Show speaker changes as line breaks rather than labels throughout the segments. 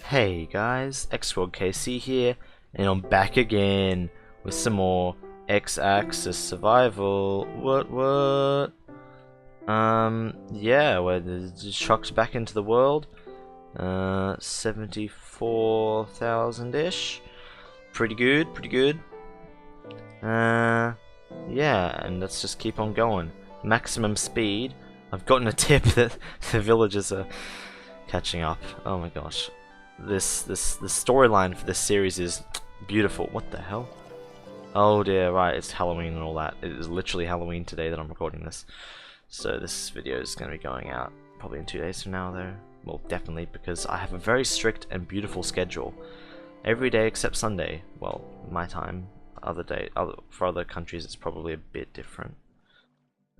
Hey guys, Xsquad Kc here, and I'm back again with some more X-Axis Survival. What? Yeah, where the shock's back into the world. 74,000-ish. Pretty good. Yeah, and let's just keep on going. Maximum speed. I've gotten a tip that the villagers are catching up. Oh my gosh. The storyline for this series is beautiful. What the hell? Oh dear, right, it's Halloween and all that. It is literally Halloween today that I'm recording this. So this video is going to be going out probably in 2 days from now though. Well, definitely, because I have a very strict and beautiful schedule. Every day except Sunday. Well, my time. For other countries it's probably a bit different.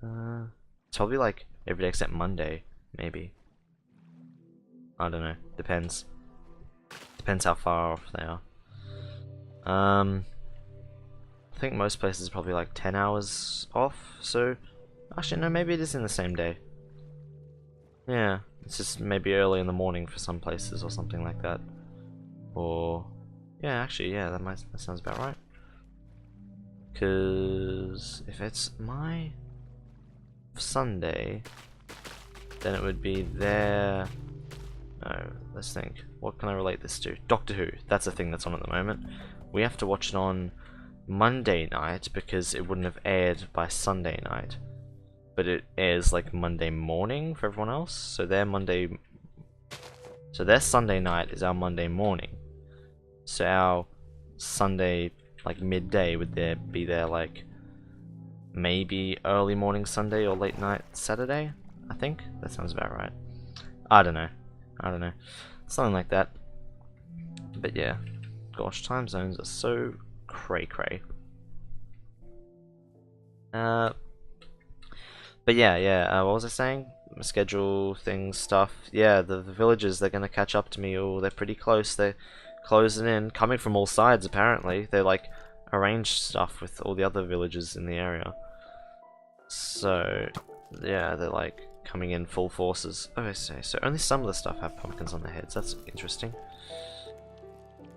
It's probably like every day except Monday, maybe. I don't know. Depends. Depends how far off they are. I think most places are probably like 10 hours off, so actually no, maybe it is in the same day. Yeah, it's just maybe early in the morning for some places or something like that. Or yeah, actually yeah, that sounds about right. Cause if it's my Sunday, then it would be their. No, let's think. What can I relate this to? Doctor Who. That's a thing that's on at the moment. We have to watch it on Monday night because it wouldn't have aired by Sunday night. But it airs like Monday morning for everyone else. So their Sunday night is our Monday morning. So our Sunday like midday would be there like maybe early morning Sunday or late night Saturday, I think. That sounds about right. I don't know. Something like that. But yeah, gosh, time zones are so cray. But yeah, what was I saying? Schedule things, stuff. Yeah, the villagers, they're gonna catch up to me. Oh, they're pretty close. They're closing in, coming from all sides apparently. They like arranged stuff with all the other villagers in the area. So yeah, they're like coming in full forces. Okay, so only some of the stuff have pumpkins on their heads. That's interesting.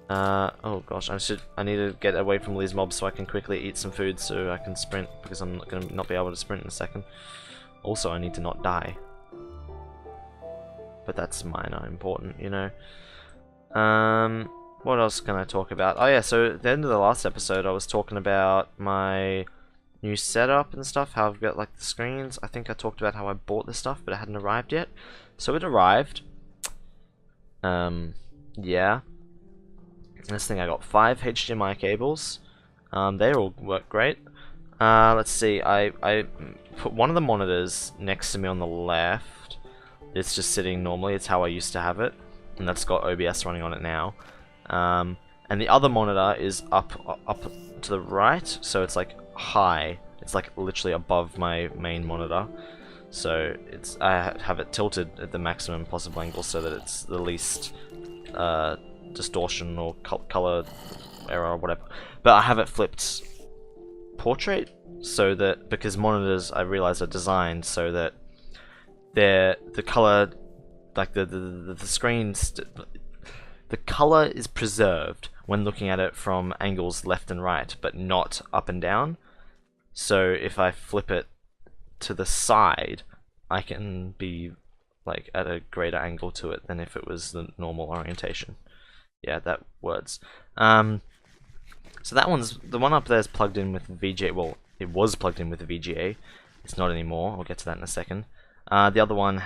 Oh gosh, I need to get away from these mobs so I can quickly eat some food so I can sprint, because I'm not gonna be able to sprint in a second. Also, I need to not die. But that's minor important, you know. What else can I talk about? Oh yeah, so at the end of the last episode I was talking about my new setup and stuff, how I've got like the screens. I think I talked about how I bought this stuff but it hadn't arrived yet. So it arrived. Yeah. This thing, I got 5 HDMI cables. They all work great. Let's see, I put one of the monitors next to me on the left. It's just sitting normally, it's how I used to have it. And that's got OBS running on it now. And the other monitor is up to the right, so it's like high. It's like literally above my main monitor. So I have it tilted at the maximum possible angle so that it's the least distortion or color error or whatever. But I have it flipped portrait so that, because monitors I realize are designed so that the color, like the screens, the color is preserved when looking at it from angles left and right, but not up and down. So if I flip it to the side, I can be like at a greater angle to it than if it was the normal orientation. Yeah, that words. So that the one up there is plugged in with VGA. Well, it was plugged in with the VGA. It's not anymore. I'll get to that in a second. The other one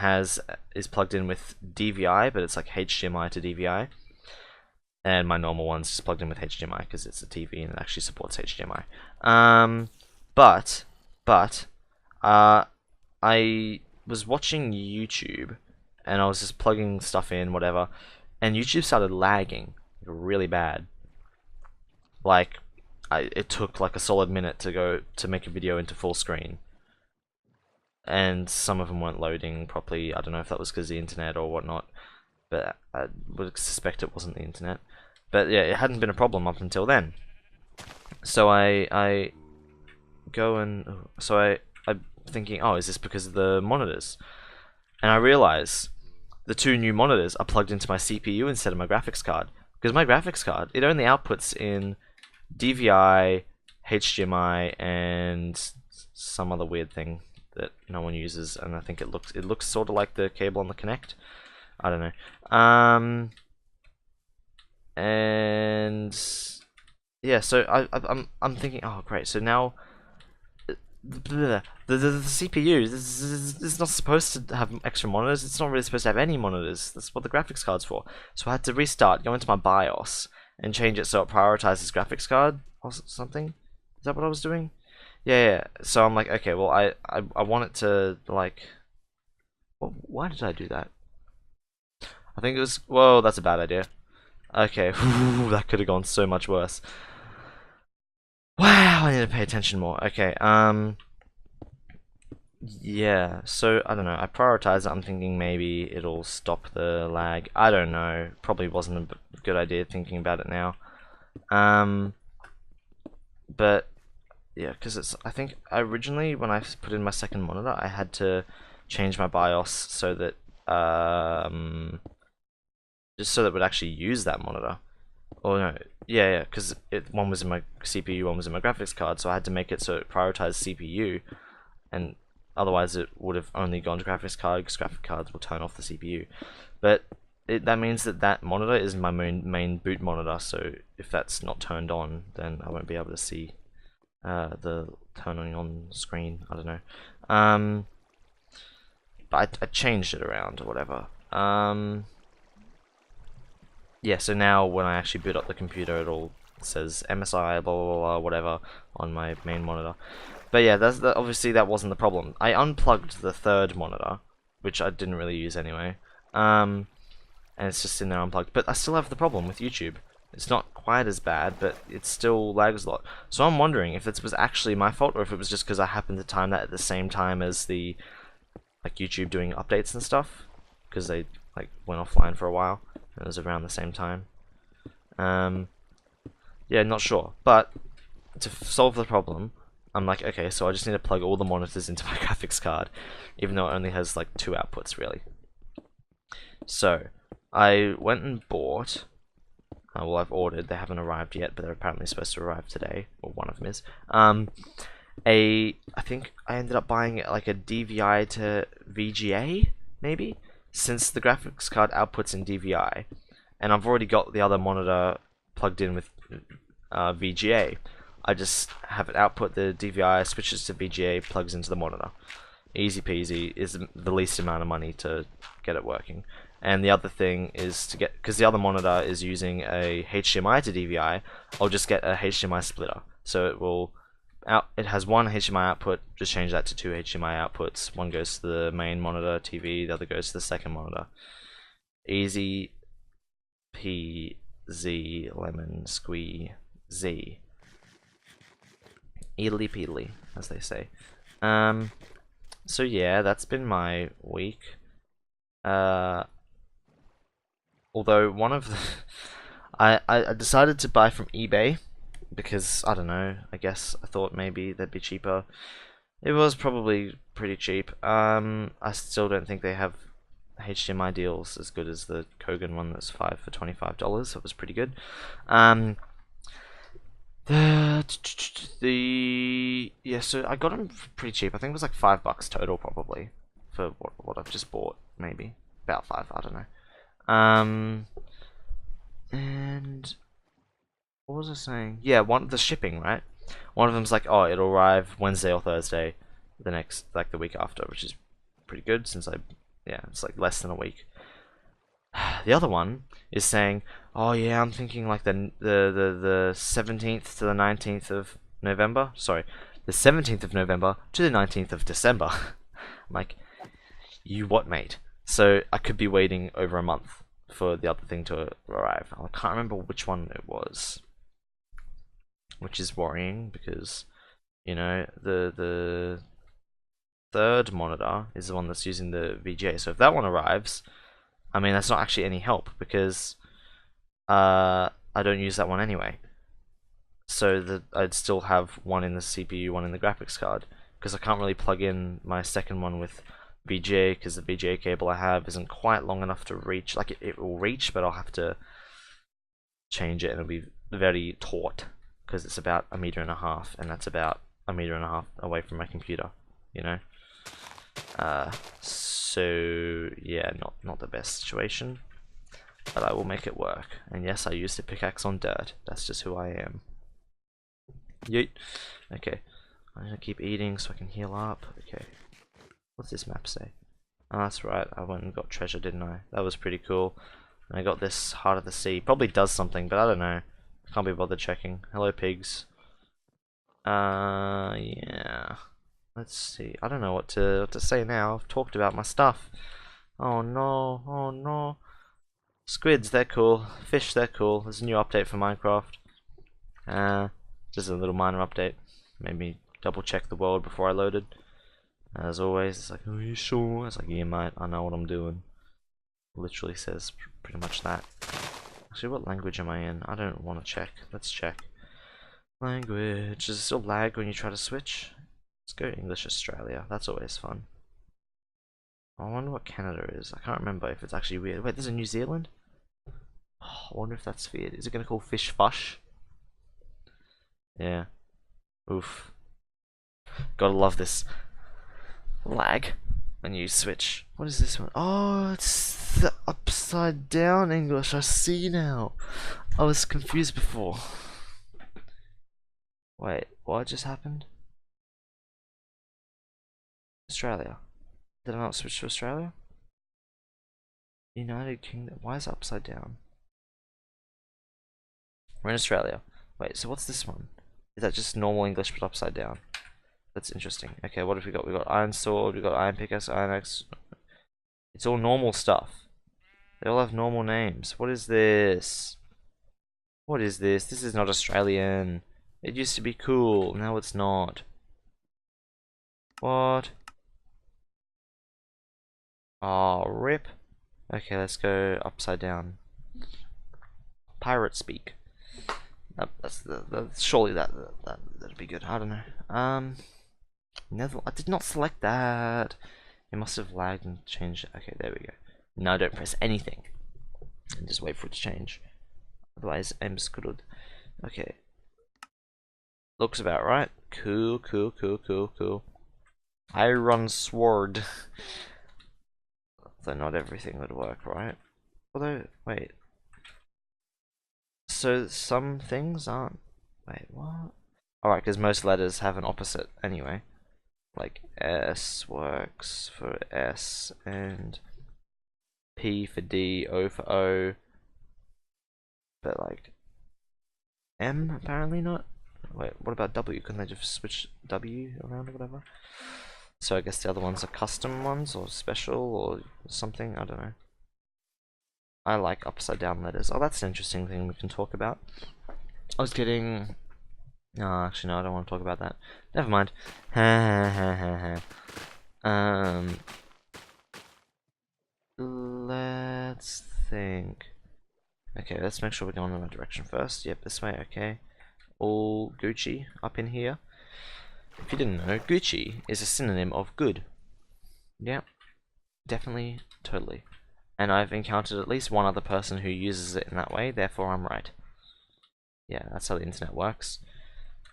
is plugged in with DVI, but it's like HDMI to DVI. And my normal one's just plugged in with HDMI because it's a TV and it actually supports HDMI. But I was watching YouTube and I was just plugging stuff in, whatever, and YouTube started lagging really bad. Like, it took like a solid minute to make a video into full screen. And some of them weren't loading properly. I don't know if that was because of the internet or whatnot, but I would suspect it wasn't the internet. But yeah, it hadn't been a problem up until then. So I go and I'm thinking, oh, is this because of the monitors? And I realize the two new monitors are plugged into my CPU instead of my graphics card, because my graphics card, it only outputs in DVI, HDMI, and some other weird thing that no one uses, and I think it looks sort of like the cable on the Kinect. I don't know. And yeah, so I'm thinking, oh great, so now the CPU is not supposed to have extra monitors. It's not really supposed to have any monitors. That's what the graphics card's for. So I had to restart, go into my BIOS, and change it so it prioritizes graphics card or something. Is that what I was doing? Yeah. So I'm like, okay, well, I want it to, like, well, why did I do that? I think it was, whoa, that's a bad idea. Okay, that could have gone so much worse. Wow, I need to pay attention more. Okay, yeah, so I don't know. I prioritize it. I'm thinking maybe it'll stop the lag. I don't know. Probably wasn't a good idea thinking about it now. But yeah, because it's. I think originally when I put in my second monitor, I had to change my BIOS so that just so that it would actually use that monitor. Or no, yeah, because one was in my CPU, one was in my graphics card, so I had to make it so it prioritized CPU, and otherwise it would have only gone to graphics card, because graphics cards will turn off the CPU. But that means that monitor is my main boot monitor, so if that's not turned on, then I won't be able to see the turning on screen. I don't know. But I changed it around or whatever. Yeah, so now when I actually boot up the computer, it all says MSI, blah blah blah, whatever, on my main monitor. But yeah, obviously that wasn't the problem. I unplugged the third monitor, which I didn't really use anyway, and it's just in there unplugged. But I still have the problem with YouTube. It's not quite as bad, but it still lags a lot. So I'm wondering if it was actually my fault, or if it was just because I happened to time that at the same time as the YouTube doing updates and stuff, because they went offline for a while. It was around the same time. Yeah, not sure. But to solve the problem, I'm like, okay, so I just need to plug all the monitors into my graphics card, even though it only has like 2 outputs really. So I went and bought. Well, I've ordered. They haven't arrived yet, but they're apparently supposed to arrive today, or one of them is. I think I ended up buying like a DVI to VGA, maybe, since the graphics card outputs in DVI, and I've already got the other monitor plugged in with VGA. I just have it output the DVI, switches to VGA, plugs into the monitor. Easy peasy, is the least amount of money to get it working. And the other thing is to get, because the other monitor is using a HDMI to DVI, I'll just get a HDMI splitter. So it has one HDMI output, just change that to 2 HDMI outputs. One goes to the main monitor TV, the other goes to the second monitor. Easy peasy lemon squee z. Eatly peatly, as they say. So yeah, that's been my week. Although one of the I decided to buy from eBay because I don't know, I guess I thought maybe they'd be cheaper. It was probably pretty cheap. I still don't think they have HDMI deals as good as the Kogan one that's 5 for $25. That was pretty good. Yeah, so I got them pretty cheap. I think it was like $5 total probably for what I've just bought, maybe about 5. I don't know. And what was I saying? Yeah, the shipping, right? One of them's like, oh, it'll arrive Wednesday or Thursday, the week after, which is pretty good since it's like less than a week. The other one is saying, oh yeah, I'm thinking like the 17th to the 19th of November. Sorry, the 17th of November to the 19th of December. I'm like, you what, mate? So I could be waiting over a month for the other thing to arrive. I can't remember which one it was, which is worrying because, you know, the third monitor is the one that's using the VGA. So if that one arrives, I mean, that's not actually any help because I don't use that one anyway. so that I'd still have one in the CPU, one in the graphics card, because I can't really plug in my second one with VGA, because the VGA cable I have isn't quite long enough to reach. Like it will reach, but I'll have to change it, and it'll be very taut, because it's about 1.5 meters, and that's about 1.5 meters away from my computer, you know. So yeah, not the best situation, but I will make it work. And yes, I used a pickaxe on dirt. That's just who I am. Yeet. Okay, I'm gonna keep eating so I can heal up. Okay, what's this map say? Oh, that's right, I went and got treasure, didn't I? That was pretty cool. And I got this Heart of the Sea. Probably does something, but I don't know. Can't be bothered checking. Hello, pigs. Yeah. Let's see. I don't know what to say now. I've talked about my stuff. Oh no, oh no. Squids, they're cool. Fish, they're cool. There's a new update for Minecraft. Just a little minor update. Made me double check the world before I loaded. As always, it's like, are you sure? It's like, yeah, mate, I know what I'm doing. Literally says pretty much that. Actually, what language am I in? I don't want to check. Let's check. Language. Does it still lag when you try to switch? Let's go English Australia. That's always fun. I wonder what Canada is. I can't remember if it's actually weird. Wait, there's a New Zealand? Oh, I wonder if that's weird. Is it going to call fish fush? Yeah. Oof. Gotta love this lag when you switch. What is this one? Oh, it's the upside down English. I see now. I was confused before. Wait, what just happened? Australia. Did I not switch to Australia? United Kingdom. Why is it upside down? We're in Australia. Wait, so what's this one? Is that just normal English but upside down? That's interesting. Okay, what have we got? We got iron sword, we got iron pickaxe, iron axe. It's all normal stuff. They all have normal names. What is this? What is this? This is not Australian. It used to be cool. Now it's not. What? Oh, rip. Okay, let's go upside down. Pirate speak. Surely that'd be good. I don't know. I did not select that. It must have lagged and changed it. Okay, there we go. Now don't press anything. And just wait for it to change. Otherwise, I'm screwed. Okay. Looks about right. Cool, cool, cool, cool, cool. Iron sword. Though not everything would work, right? Although, wait. So some things aren't. Wait, what? Alright, because most letters have an opposite anyway. Like S works for S, and P for D, O for O. But like M apparently not. Wait, what about W? Couldn't they just switch W around or whatever? So I guess the other ones are custom ones or special or something. I don't know. I like upside down letters. Oh, that's an interesting thing we can talk about. I was getting. No, actually, no, I don't want to talk about that. Never mind. Let's think. Okay, let's make sure we're going in the right direction first. Yep, this way, okay. All Gucci up in here. If you didn't know, Gucci is a synonym of good. Yeah, definitely, totally. And I've encountered at least one other person who uses it in that way, therefore I'm right. Yeah, that's how the internet works.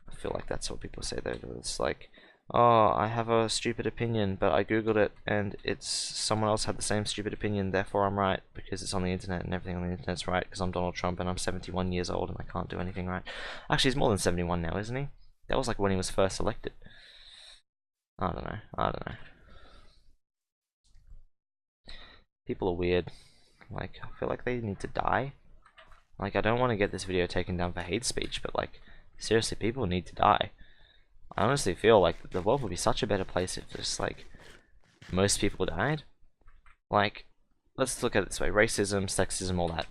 I feel like that's what people say though. It's like, oh, I have a stupid opinion, but I googled it and it's someone else had the same stupid opinion, therefore I'm right, because it's on the internet and everything on the internet's right, because I'm Donald Trump and I'm 71 years old and I can't do anything right. Actually, he's more than 71 now, isn't he? That was like when he was first elected. I don't know. I don't know. People are weird. Like, I feel like they need to die. Like, I don't want to get this video taken down for hate speech, but like, seriously, people need to die. I honestly feel like the world would be such a better place if just like most people died. Like, let's look at it this way: racism, sexism, all that.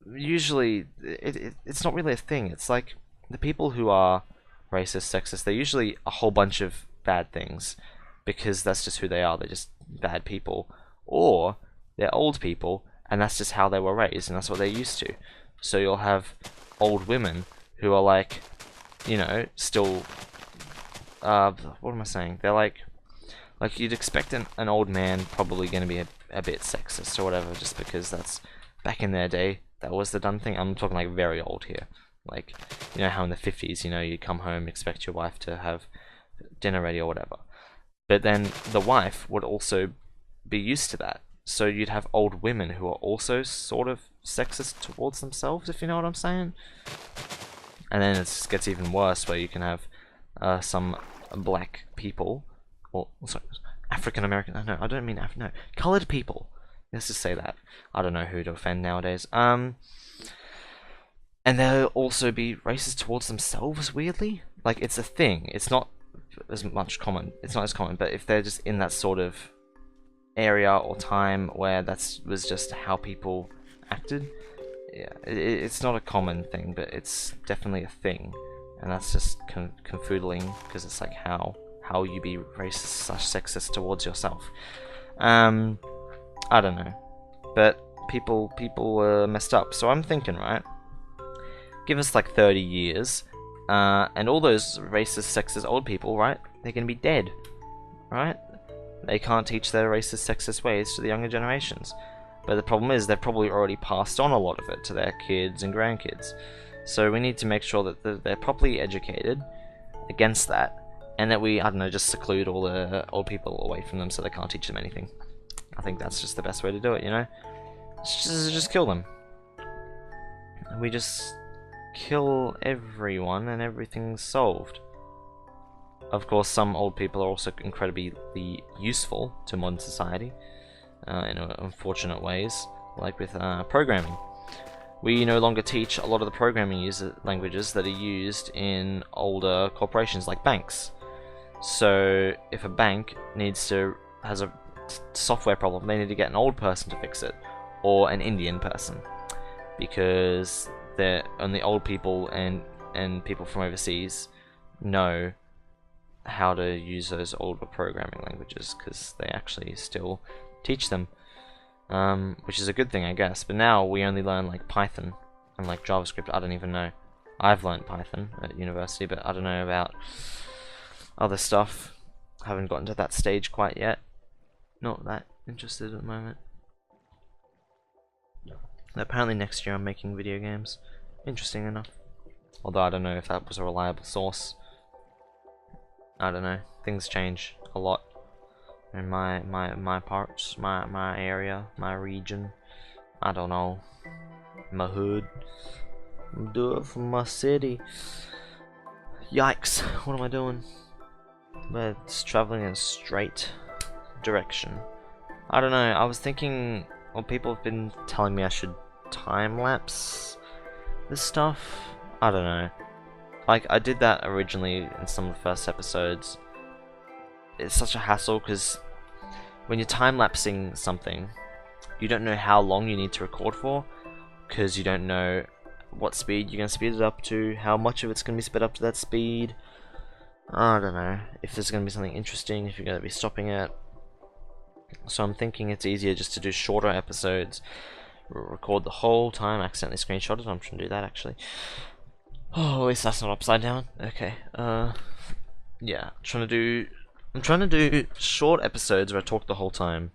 Usually, it's not really a thing. It's like the people who are racist, sexist, they're usually a whole bunch of bad things because that's just who they are. They're just bad people, or they're old people and that's just how they were raised and that's what they're used to. So you'll have old women who are like, you know, still, what am I saying? They're like you'd expect an old man probably going to be a bit sexist or whatever, just because that's, back in their day, that was the done thing. I'm talking like very old here. Like, you know how in the 50s, you know, you come home, expect your wife to have dinner ready or whatever. But then the wife would also be used to that. So you'd have old women who are also sort of sexist towards themselves, if you know what I'm saying. And then it just gets even worse, where you can have some black people, or sorry, African American. No, I don't mean no, colored people. Let's just say that. I don't know who to offend nowadays. And they'll also be racist towards themselves. Weirdly, like it's a thing. It's not as much common. It's not as common, but if they're just in that sort of area or time where that was just how people acted, yeah, it's not a common thing, but it's definitely a thing, and that's just confoodling, because it's like how you be racist/sexist towards yourself. I don't know, but people were messed up. So I'm thinking, right, give us like 30 years, and all those racist, sexist old people, right, they're gonna be dead, right? They can't teach their racist, sexist ways to the younger generations. But the problem is they've probably already passed on a lot of it to their kids and grandkids. So we need to make sure that they're properly educated against that, and that we, I don't know, just seclude all the old people away from them so they can't teach them anything. I think that's just the best way to do it, you know? Just kill them. We just kill everyone and everything's solved. Of course, some old people are also incredibly useful to modern society in unfortunate ways, like with programming. We no longer teach a lot of the programming languages that are used in older corporations like banks. So if a bank has a software problem, they need to get an old person to fix it, or an Indian person, because only old people and people from overseas know how to use those older programming languages, because they actually still teach them, which is a good thing, I guess. But now we only learn like Python and like JavaScript. I don't even know. I've learned Python at university, but I don't know about other stuff. Haven't gotten to that stage quite yet. Not that interested at the moment. Apparently next year I'm making video games. Interesting enough. Although I don't know if that was a reliable source. I don't know. Things change a lot in my parts, my area, my region. I don't know. My hood. I'm doing it for my city. Yikes! What am I doing? But it's traveling in a straight direction. I don't know. I was thinking. Well, people have been telling me I should time lapse this stuff. I don't know. Like, I did that originally in some of the first episodes. It's such a hassle, because when you're time-lapsing something, you don't know how long you need to record for, because you don't know what speed you're going to speed it up to, how much of it's going to be sped up to that speed. I don't know if there's going to be something interesting, if you're going to be stopping it. So I'm thinking it's easier just to do shorter episodes, record the whole time, accidentally screenshot it. I'm trying to do that, actually. Oh, at least that's not upside down. Okay. Yeah. I'm trying to do short episodes where I talk the whole time,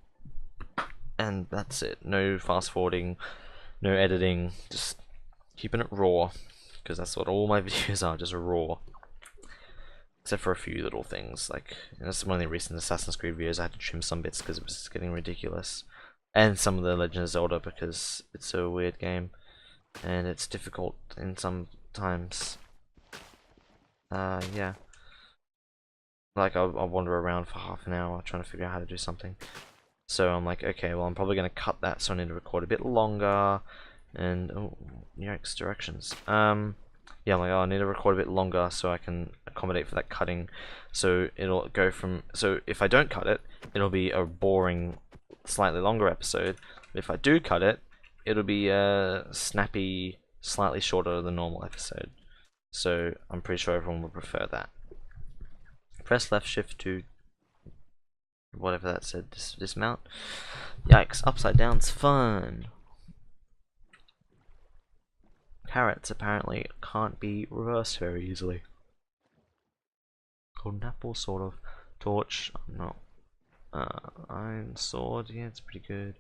and that's it. No fast forwarding, no editing. Just keeping it raw, because that's what all my videos are. Just raw. Except for a few little things, like that's one of the recent Assassin's Creed videos. I had to trim some bits because it was getting ridiculous, and some of the Legend of Zelda, because it's a weird game and it's difficult in some times. Yeah. Like I'll wander around for half an hour trying to figure out how to do something. So I'm like, okay, well I'm probably gonna cut that, so I need to record a bit longer. And oh, yikes, directions. Yeah, I'm like, oh, I need to record a bit longer so I can accommodate for that cutting. So it'll go from, so if I don't cut it, it'll be a boring, slightly longer episode. But if I do cut it, it'll be a snappy, slightly shorter than normal episode. So I'm pretty sure everyone will prefer that. Press left shift to whatever that said, dismount. Yikes, upside down's fun. parrots apparently can't be reversed very easily. Golden apple, sort of. Torch, no. Iron sword, yeah, it's pretty good.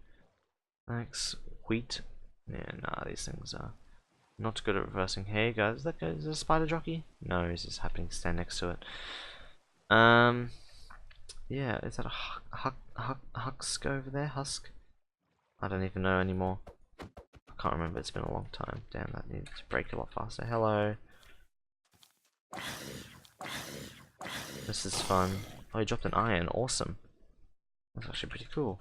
Axe, wheat, yeah, nah, these things are not good at reversing. Hey guys, is that guy, is a spider jockey? No, he's just happening to stand next to it. Yeah, is that a husk over there? Husk? I don't even know anymore. I can't remember, it's been a long time. Damn, that needs to break a lot faster. Hello. This is fun. Oh, he dropped an iron. Awesome. That's actually pretty cool.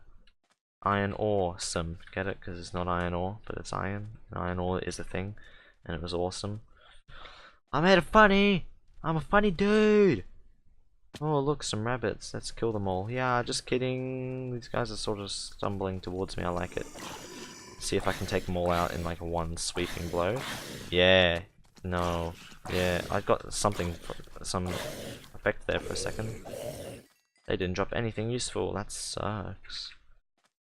Iron ore, some. Get it? Because it's not iron ore, but it's iron. Iron ore is a thing, and it was awesome. I made a funny! I'm a funny dude! Oh, look, some rabbits. Let's kill them all. Yeah, just kidding. These guys are sort of stumbling towards me. I like it. See if I can take them all out in like one sweeping blow. Yeah. No. Yeah, I got something, some effect there for a second. They didn't drop anything useful. That sucks.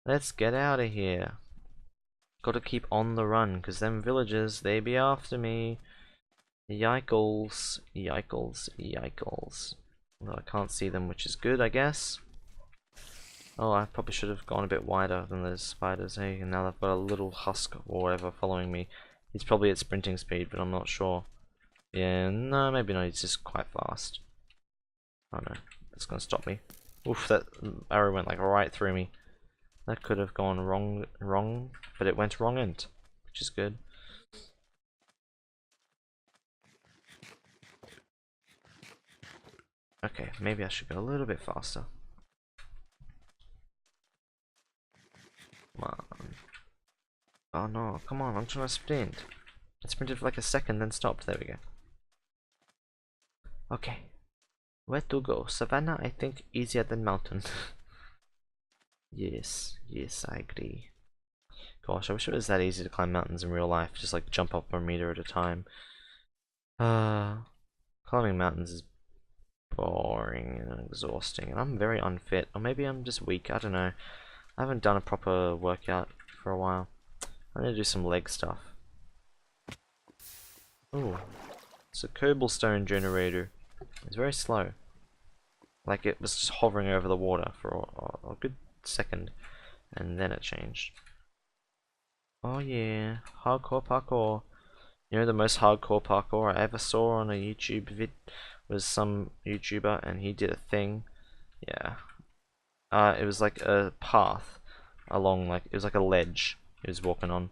Let's get out of here. Gotta keep on the run, because them villagers, they be after me. Yikes. Yikes. Yikes. Well, I can't see them, which is good, I guess. Oh, I probably should have gone a bit wider than those spiders. Hey, and now I've got a little husk or whatever following me. He's probably at sprinting speed, but I'm not sure. Yeah, no, maybe not. He's just quite fast. Oh no, that's gonna stop me. Oof, that arrow went like right through me. That could have gone wrong, but it went wrong end, which is good. Okay, maybe I should go a little bit faster. Come on. Oh no, come on, I'm trying to sprint. I sprinted for like a second, then stopped. There we go. Okay. Where to go? Savannah, I think, easier than mountain. Yes, yes, I agree. Gosh, I wish it was that easy to climb mountains in real life. Just like jump up a meter at a time. Climbing mountains is boring and exhausting, and I'm very unfit. Or maybe I'm just weak, I don't know. I haven't done a proper workout for a while. I need to do some leg stuff. Ooh, it's a cobblestone generator. It's very slow. Like it was just hovering over the water for a good second, and then it changed. Oh yeah, hardcore parkour. You know, the most hardcore parkour I ever saw on a YouTube vid was some YouTuber, and he did a thing. Yeah. It was like a path along, like, it was like a ledge he was walking on.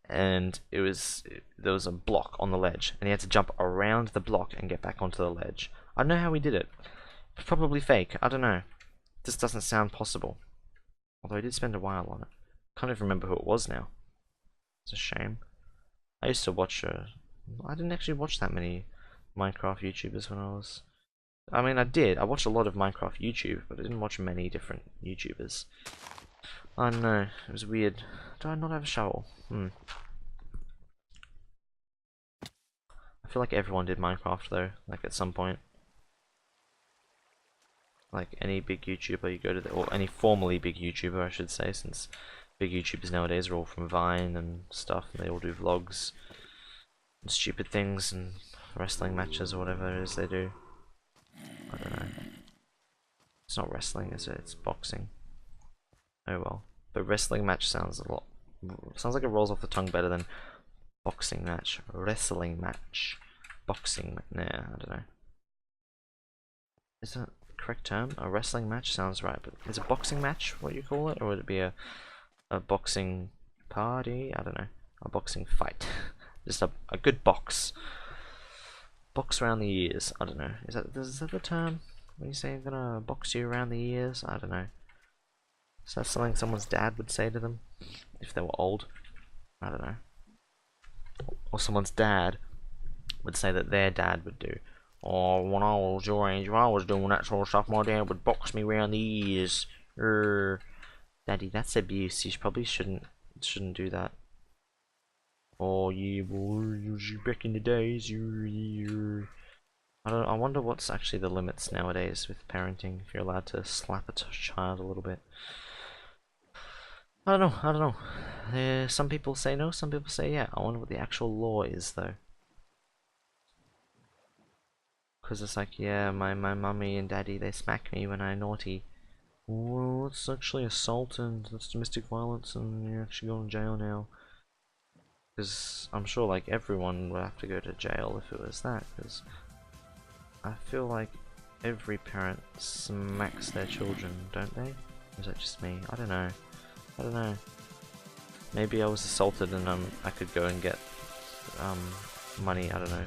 And there was a block on the ledge, and he had to jump around the block and get back onto the ledge. I don't know how he did it. It's probably fake, I don't know. This doesn't sound possible. Although I did spend a while on it. Can't even remember who it was now. It's a shame. I used to watch I didn't actually watch that many Minecraft YouTubers when I was... I mean, I did. I watched a lot of Minecraft YouTube, but I didn't watch many different YouTubers. I don't know. It was weird. Do I not have a shovel? I feel like everyone did Minecraft though, like at some point. Like any big YouTuber you go to, or any formerly big YouTuber I should say, since big YouTubers nowadays are all from Vine and stuff, and they all do vlogs and stupid things and wrestling matches or whatever it is they do. I don't know. It's not wrestling, is it? It's boxing. Oh well. But wrestling match sounds a lot... sounds like it rolls off the tongue better than boxing match. Wrestling match. Boxing... nah, I don't know. Is that the correct term? A wrestling match sounds right, but is a boxing match what you call it? Or would it be a boxing party? I don't know. A boxing fight. Just a good box. Box around the ears. I don't know. Is that the term? When you say I'm gonna box you around the ears? I don't know. Is that something someone's dad would say to them? If they were old? I don't know. Or someone's dad would say that their dad would do. Or when I was your age, if I was doing that sort of stuff, my dad would box me around the ears. Daddy, that's abuse. You probably shouldn't do that. Oh yeah, boy, back in the days, I wonder what's actually the limits nowadays with parenting. If you're allowed to slap a child a little bit. I don't know, I don't know. Some people say no, some people say yeah. I wonder what the actual law is, though. Because it's like, yeah, my mummy and daddy, they smack me when I'm naughty. Well, it's actually assault and that's domestic violence and you're actually going to jail now. Because I'm sure like everyone would have to go to jail if it was that. Because I feel like every parent smacks their children, don't they? Or is that just me? I don't know. I don't know. Maybe I was assaulted and I could go and get money, I don't know.